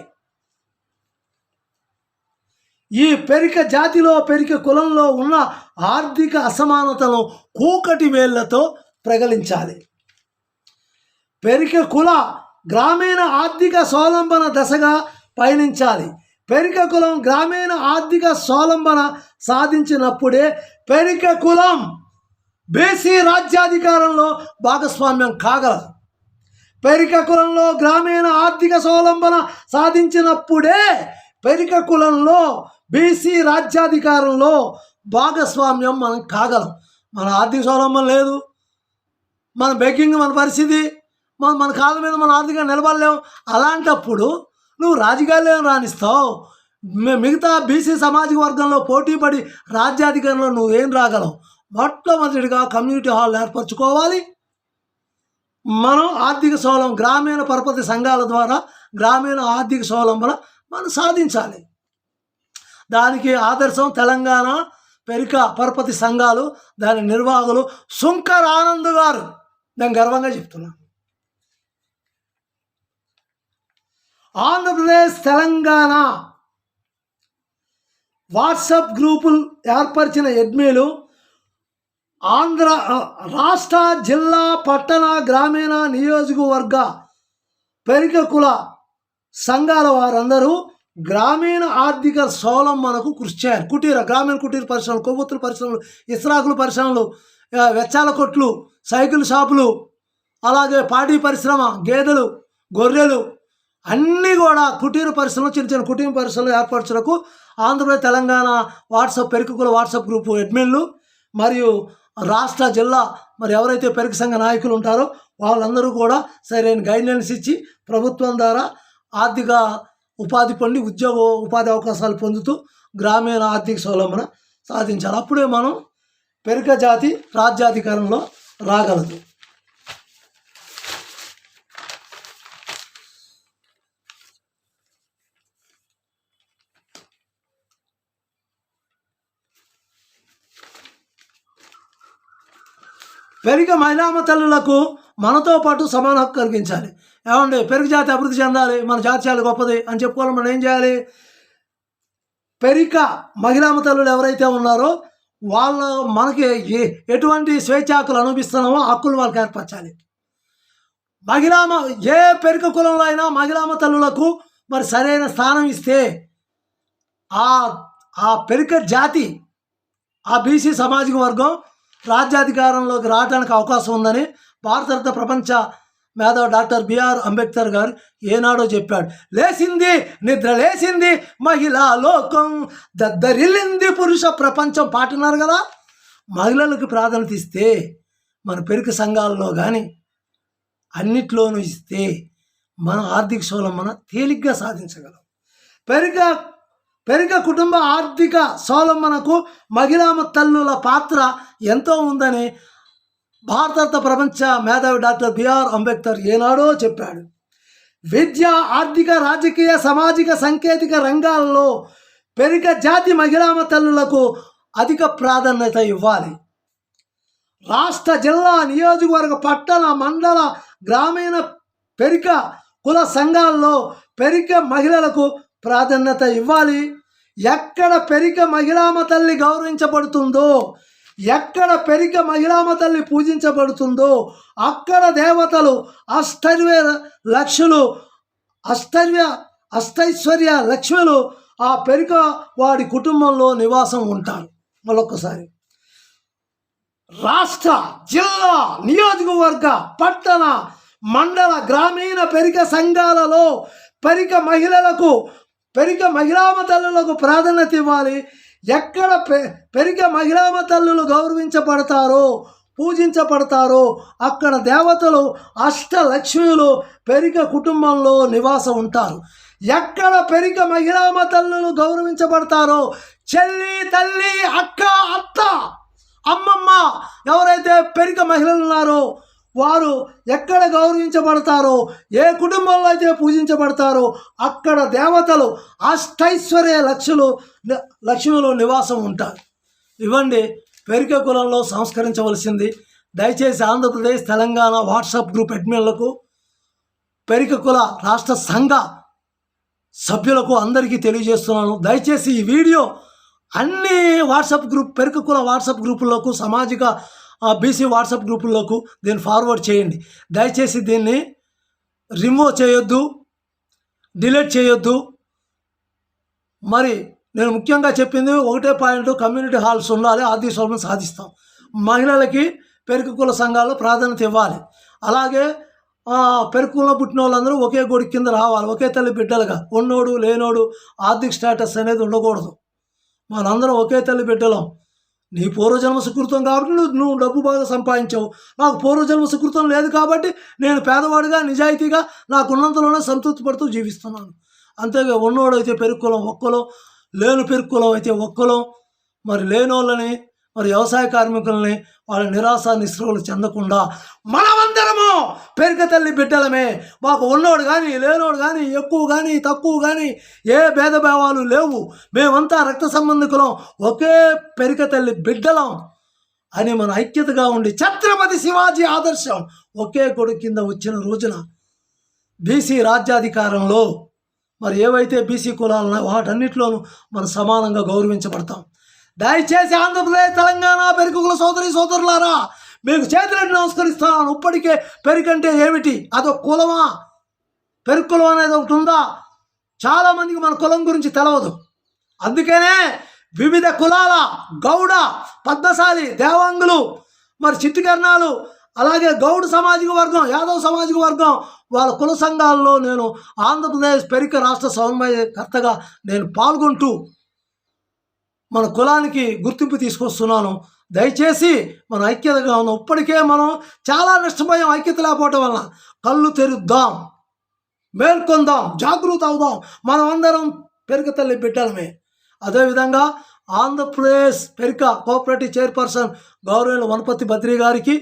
ఈ పెరిక జాతిలో, పెరిక కులంలో ఉన్న ఆర్థిక అసమానతను కూకటి వేళ్లతో ప్రగలించాలి. పెరిక కుల గ్రామీణ ఆర్థిక స్వావలంబన దశగా పయనించాలి. పెరిక కులం గ్రామీణ ఆర్థిక స్వావలంబన సాధించినప్పుడే పెరిక కులం బీసీ రాజ్యాధికారంలో భాగస్వామ్యం కాగలదు. పెరిక కులంలో గ్రామీణ ఆర్థిక స్వావలంబన సాధించినప్పుడే పెరిక కులంలో బీసీ రాజ్యాధికారంలో భాగస్వామ్యం మనం కాగలం. మన ఆర్థిక స్వావలంబన లేదు, మన బెగ్గింగ్ మన పరిస్థితి, మన కాళ్ళ మీద మనం ఆర్థికంగా నిలబడలేము. అలాంటప్పుడు నువ్వు రాజకీయాల్లో రాణిస్తావు, మిగతా బీసీ సామాజిక వర్గంలో పోటీ పడి రాజ్యాధికారంలో నువ్వేం రాగలవు? మొట్టమొదటిగా కమ్యూనిటీ హాల్ ఏర్పరచుకోవాలి. మనం ఆర్థిక స్వావలంబన గ్రామీణ పరపతి సంఘాల ద్వారా గ్రామీణ ఆర్థిక స్వావలంబన మనం సాధించాలి. దానికి ఆదర్శం తెలంగాణ పెరిక పరపతి సంఘాలు, దాని నిర్వాహకులు శుంకర్ ఆనంద్ గారు. నేను గర్వంగా చెప్తున్నాను. ఆంధ్రప్రదేశ్ తెలంగాణ వాట్సాప్ గ్రూపులు ఏర్పరిచిన అడ్మిన్లు ఆంధ్ర రాష్ట్ర, జిల్లా, పట్టణ, గ్రామీణ, నియోజకవర్గ పెరిక కుల సంఘాల వారందరూ గ్రామీణ ఆర్థిక స్వావలంబనకు కృషి చేయాలి. గ్రామీణ కుటీర పరిశ్రమలు, కొవ్వొత్తుల పరిశ్రమలు, ఇస్రాకుల పరిశ్రమలు, వెచ్చాల కొట్లు, సైకిల్ షాపులు, అలాగే పాడి పరిశ్రమ, గేదెలు, గొర్రెలు అన్నీ కూడా కుటీర పరిశ్రమలు, చిన్న చిన్న కుటీర పరిశ్రమలు ఏర్పరచడానికి ఆంధ్రప్రదేశ్ తెలంగాణ వాట్సాప్ పెరిక కుల వాట్సాప్ గ్రూపు అడ్మిన్లు మరియు రాష్ట్ర, జిల్లా మరి ఎవరైతే పెరిక సంఘ నాయకులు ఉంటారో వాళ్ళందరూ కూడా సరైన గైడ్లైన్స్ ఇచ్చి ప్రభుత్వం ద్వారా ఆర్థిక ఉపాధి పొంది ఉపాధి అవకాశాలు పొందుతూ గ్రామీణ ఆర్థిక స్వావలంబన సాధించాలి. అప్పుడే మనం పెరిక జాతి రాజ్యాధికారంలో రాగలదు. పెరిక మహిళామ తల్లులకు మనతో పాటు సమాన హక్కు కలిగించాలి. ఏమండి, పెరిక జాతి అభివృద్ధి చెందాలి, మన జాతి చాలా గొప్పది అని చెప్పుకోవాలి. మనం ఏం చేయాలి? పెరిక మహిళామ తల్లులు ఎవరైతే ఉన్నారో వాళ్ళు మనకి ఎటువంటి స్వేచ్ఛ హక్కులు అనుభవిస్తున్నామో హక్కులు వాళ్ళకి ఏర్పరచాలి. ఏ పెరిక కులంలో అయినా మహిళామ తల్లులకు మరి సరైన స్థానం ఇస్తే ఆ పెరిక జాతి, ఆ బీసీ సామాజిక వర్గం రాజ్యాధికారంలోకి రావడానికి అవకాశం ఉందని భారతరత్న ప్రపంచ మేధావి డాక్టర్ బిఆర్ అంబేద్కర్ గారు ఏనాడో చెప్పాడు. లేచింది నిద్ర లేచింది మహిళా లోకం, దద్దరిల్లింది పురుష ప్రపంచం పాటున్నారు కదా. మహిళలకు ప్రాధాన్యత ఇస్తే మన పెరిక సంఘాల్లో కానీ అన్నిట్లోనూ ఇస్తే మన ఆర్థిక స్వావలంబన తేలిగ్గా సాధించగలం. పెరిక కుటుంబ ఆర్థిక స్వావలంబనకు మహిళామ తల్లుల పాత్ర ఎంతో ఉందని భారతరత్న ప్రపంచ మేధావి డాక్టర్ బిఆర్ అంబేద్కర్ ఏనాడో చెప్పాడు. విద్య, ఆర్థిక, రాజకీయ, సామాజిక, సాంకేతిక రంగాల్లో పెరిక జాతి మహిళామ తల్లులకు అధిక ప్రాధాన్యత ఇవ్వాలి. రాష్ట్ర, జిల్లా, నియోజకవర్గ, పట్టణ, మండల, గ్రామీణ పెరిక కుల సంఘాల్లో పెరిక మహిళలకు ప్రాధాన్యత ఇవ్వాలి. ఎక్కడ పెరిక మహిళామ తల్లి గౌరవించబడుతుందో, ఎక్కడ పెరిక మహిళామ తల్లి పూజించబడుతుందో అక్కడ దేవతలు అష్టైశ్వర్య లక్ష్ములు ఆ పెరిక వాడి కుటుంబంలో నివాసం ఉంటారు. మరొకసారి, రాష్ట్ర, జిల్లా, నియోజకవర్గ, పట్టణ, మండల, గ్రామీణ పెరిక సంఘాలలో పెరిక మహిళామ తల్లులకు ప్రాధాన్యత ఇవ్వాలి. ఎక్కడ పెరిక మహిళామ తల్లులు గౌరవించబడతారో, పూజించబడతారో అక్కడ దేవతలు అష్టలక్ష్ములు పెరిక కుటుంబంలో నివాసం ఉంటారు. ఎక్కడ పెరిక మహిళామ తల్లులు గౌరవించబడతారో, చెల్లి, తల్లి, అక్క, అత్త, అమ్మమ్మ ఎవరైతే పెరిక మహిళలు ఉన్నారో వారు ఎక్కడ గౌరవించబడతారో, ఏ కుటుంబంలో అయితే పూజించబడతారో అక్కడ దేవతలు అష్టైశ్వర్య లక్ష్ములు నివాసం ఉంటారు. ఇవ్వండి పెరిక కులంలో సంస్కరించవలసింది. దయచేసి ఆంధ్రప్రదేశ్ తెలంగాణ వాట్సాప్ గ్రూప్ అడ్మిన్లకు, పెరిక కుల రాష్ట్ర సంఘ సభ్యులకు అందరికీ తెలియజేస్తున్నాను. దయచేసి ఈ వీడియో అన్ని వాట్సాప్ గ్రూప్ పెరిక కుల వాట్సాప్ గ్రూపులకు, సామాజిక బీసీ వాట్సాప్ గ్రూపుల్లోకి దీన్ని ఫార్వర్డ్ చేయండి. దయచేసి దీన్ని రిమూవ్ చేయొద్దు, డిలీట్ చేయొద్దు. మరి నేను ముఖ్యంగా చెప్పింది ఒకటే పాయింట్, కమ్యూనిటీ హాల్స్ ఉండాలి, ఆర్థిక స్వావలంబన సాధిస్తాం. మహిళలకి పెరిక కుల సంఘాల్లో ప్రాధాన్యత ఇవ్వాలి. అలాగే పెరిక కులంలో పుట్టిన వాళ్ళందరూ ఒకే గొడి కింద రావాలి, ఒకే తల్లి బిడ్డలుగా. ఉన్నోడు లేనోడు ఆర్థిక స్టేటస్ అనేది ఉండకూడదు. మనందరం ఒకే తల్లి బిడ్డలం. నీ పూర్వజన్మ సుకృతం కాబట్టి నువ్వు డబ్బు బాగా సంపాదించావు. నాకు పూర్వజన్మ సుకృతం లేదు కాబట్టి నేను పేదవాడిగా నిజాయితీగా నాకున్నంతలోనే సంతృప్తి పడుతూ జీవిస్తున్నాను. అంతేగా ఉన్నోడైతే పెరుక్కులం ఒక్కలో, లేని పెరుక్కులం అయితే ఒక్కలో, మరి లేనోళ్ళని మరి వ్యవసాయ కార్మికులని వాళ్ళ నిరాశ నిస్పృహలు చెందకుండా మనమందరము పెరుక తల్లి బిడ్డలమే. మాకు ఉన్నోడు కానీ లేనోడు కానీ ఎక్కువ కానీ తక్కువ కానీ ఏ భేదభావాలు లేవు. మేమంతా రక్త సంబంధికులం, ఒకే పెరుక తల్లి బిడ్డలం అని మన ఐక్యతగా ఉండి ఛత్రపతి శివాజీ ఆదర్శం ఒకే కొడుకు కింద వచ్చిన రోజున బీసీ రాజ్యాధికారంలో మరి ఏవైతే బీసీ కులాలు ఉన్నాయో వాటన్నిటిలోనూ మనం సమానంగా గౌరవించబడతాం. దయచేసి ఆంధ్రప్రదేశ్ తెలంగాణ పెరుకుల సోదరులారా, మీకు చేతులెత్తి నమస్కరిస్తున్నాను. ఇప్పటికే పెరుకంటే ఏమిటి, అదొక కులమా? పెరుకులం అనేది ఒకటి ఉందా? చాలామందికి మన కులం గురించి తెలవదు. అందుకనే వివిధ కులాల గౌడ, పద్మశాలి, దేవాంగులు, మరి చిట్టికర్ణాలు, అలాగే గౌడ సామాజిక వర్గం, యాదవ్ సామాజిక వర్గం వాళ్ళ కుల సంఘాల్లో నేను ఆంధ్రప్రదేశ్ పెరుక రాష్ట్ర సమన్వయకర్తగా నేను పాల్గొంటూ మన కులానికి గుర్తింపు తీసుకొస్తున్నాను. దయచేసి మన ఐక్యతగా ఉన్నాం. ఇప్పటికే మనం చాలా నష్టపోయాం ఐక్యత లేకపోవటం వల్ల. కళ్ళు తెరుద్దాం, మేల్కొందాం, జాగృత అవుదాం. మనం అందరం పెరుక తల్లి బిడ్డలమే. అదేవిధంగా ఆంధ్రప్రదేశ్ పెరుక కోఆపరేటివ్ చైర్పర్సన్ గౌరవ వనపతి బద్రి గారికి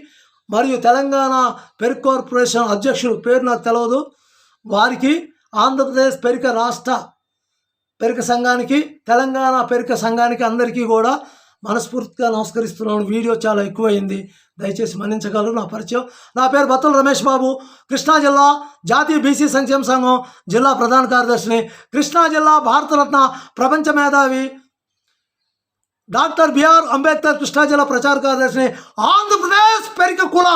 మరియు తెలంగాణ పెరుక కార్పొరేషన్ అధ్యక్షుడు పేరు నాకు తెలియదు వారికి, ఆంధ్రప్రదేశ్ పెరుక రాష్ట్ర పెరుక సంఘానికి, తెలంగాణ పెరుక సంఘానికి అందరికీ కూడా మనస్ఫూర్తిగా నమస్కరిస్తున్నాను. వీడియో చాలా ఎక్కువైంది, దయచేసి మన్నించగలరు. నా పరిచయం, నా పేరు బత్తుల రమేష్ బాబు, కృష్ణా జిల్లా జాతీయ బీసీ సంక్షేమ సంఘం జిల్లా ప్రధాన కార్యదర్శిని, కృష్ణా జిల్లా భారతరత్న ప్రపంచ మేధావి డాక్టర్ బిఆర్ అంబేద్కర్ కృష్ణా జిల్లా ప్రచార కార్యదర్శిని, ఆంధ్రప్రదేశ్ పెరుక కుల,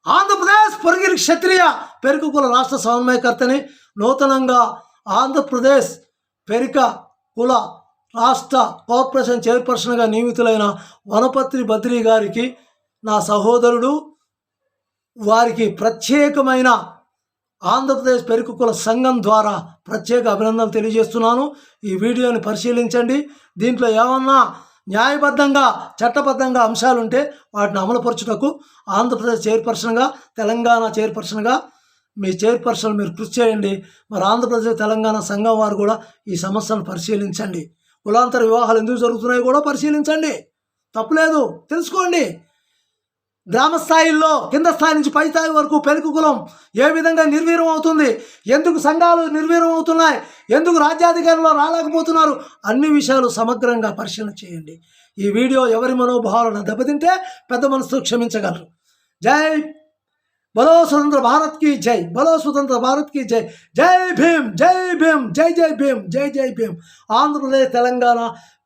ఆంధ్రప్రదేశ్ పొరుగిరి క్షత్రియ పెరుక కుల రాష్ట్ర సమన్వయకర్తని, నూతనంగా ఆంధ్రప్రదేశ్ పెరుక కుల రాష్ట్ర కార్పొరేషన్ చైర్పర్సన్గా నియమితులైన వనపత్రి బద్రి గారికి నా సహోదరుడు, వారికి ప్రత్యేకమైన ఆంధ్రప్రదేశ్ పెరుక కుల సంఘం ద్వారా ప్రత్యేక అభినందనలు తెలియజేస్తున్నాను. ఈ వీడియోని పరిశీలించండి. దీంట్లో ఏమన్నా న్యాయబద్ధంగా చట్టబద్ధంగా అంశాలుంటే వాటిని అమలుపరచుటకు ఆంధ్రప్రదేశ్ చైర్పర్సన్గా, తెలంగాణ చైర్పర్సన్గా మీ చైర్పర్సన్ మీరు కృషి చేయండి. మరి ఆంధ్రప్రదేశ్ తెలంగాణ సంఘం వారు కూడా ఈ సమస్యను పరిశీలించండి. కులాంతర వివాహాలు ఎందుకు జరుగుతున్నాయో కూడా పరిశీలించండి, తప్పులేదు, తెలుసుకోండి. గ్రామ స్థాయిల్లో కింద స్థాయి నుంచి పై స్థాయి వరకు పెరుక కులం ఏ విధంగా నిర్వీర్యం అవుతుంది, ఎందుకు సంఘాలు నిర్వీర్యం అవుతున్నాయి, ఎందుకు రాజ్యాధికారంలో రాలేకపోతున్నారు, అన్ని విషయాలు సమగ్రంగా పరిశీలన చేయండి. ఈ వీడియో ఎవరి మనోభావాలను దెబ్బతింటే పెద్ద మనసుతో క్షమించగలరు. జై బలో స్వతంత్ర భారత్ की जय, బలో స్వతంత్ర భారత్ की जय, జై భీమ్, జై భీమ్, జై జై భీమ్, జై జై భీమ్. ఆంధ్రప్రదేశ్ తెలంగాణ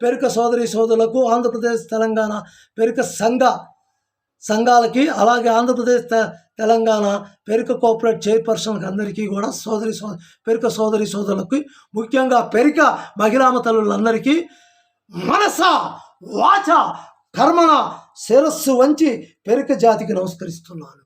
పెరుక సోదరి సోదరులకు, ఆంధ్రప్రదేశ్ తెలంగాణ పెరుక సంఘాలకి, అలాగే ఆంధ్రప్రదేశ్ తెలంగాణ పెరుక కోఆపరేట్ చైర్పర్సన్కి అందరికీ కూడా పెరుక సోదరి సోదరులకి, ముఖ్యంగా పెరుక మహిళామ తల్లులందరికీ మనస వాచ కర్మణ శిరస్సు వంచి పెరుక జాతికి నమస్కరిస్తున్నాను.